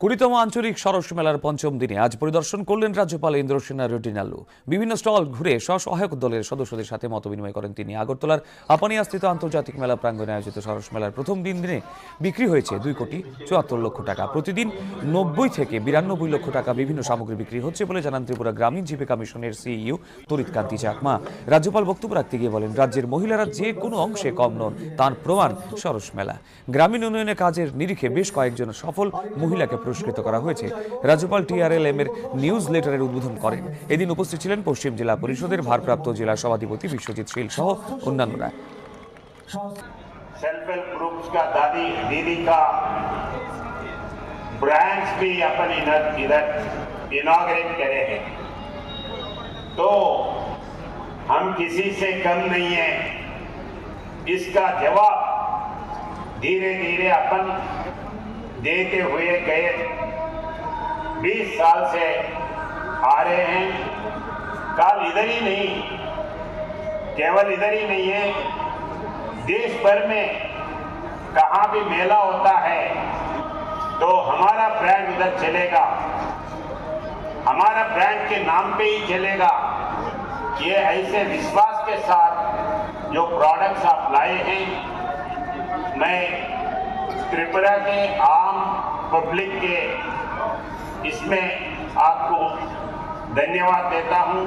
কুড়িতম আঞ্চলিক সরস মেলার পঞ্চম দিনে আজ পরিদর্শন করলেন রাজ্যপাল ইন্দ্রসেনা রেটিনালু। বিভিন্ন স্টল ঘুরে স্বসহায়ক দলের সদস্যদের সাথে মতবিনিময় করেন তিনি। আগরতলার আপানিয়াস্থিত আন্তর্জাতিক মেলা প্রাঙ্গণে আয়োজিত সরস মেলার প্রথম দিনে বিক্রি হয়েছে 2,74,00,000 টাকা। প্রতিদিন 90 থেকে 92 লক্ষ টাকা বিভিন্ন সামগ্রী বিক্রি হচ্ছে বলে জানান ত্রিপুরা গ্রামীণ জীবিকা মিশনের সিইও তরিৎকান্তি চাকমা। রাজ্যপাল বক্তব্য রাখতে গিয়ে বলেন, রাজ্যের মহিলারা যে কোনো অংশে কম নন তার প্রমাণ সরস মেলা। গ্রামীণ উন্নয়নের কাজের নিরিখে বেশ কয়েকজন সফল মহিলাকে পুরস্কৃত করা হয়েছে। রাজ্যপাল টিআরএলএম এর নিউজ লেটারের উদ্বোধন করেন। এদিন উপস্থিত ছিলেন পশ্চিম জেলা পরিষদের ভারপ্রাপ্ত জেলা সভাধিপতি বিশ্বজিৎ শীল সহ অন্যান্যরা। सेल्फ हेल्प ग्रुप्स का दादी दीदी का ब्रांड्स भी अपन इधर इनॉग्रेट करे हैं, तो हम किसी से कम नहीं है। इसका जवाब धीरे धीरे अपन देते हुए गए। 20 साल से आ रहे हैं। काल इधर ही नहीं, केवल इधर ही नहीं है, देश भर में कहाँ भी मेला होता है तो हमारा ब्रांड उधर चलेगा, हमारा ब्रांड के नाम पे ही चलेगा। ये ऐसे विश्वास के साथ जो प्रोडक्ट्स आप लाए हैं, मैं त्रिपुरा के आम पब्लिक के इसमें आपको धन्यवाद देता हूँ।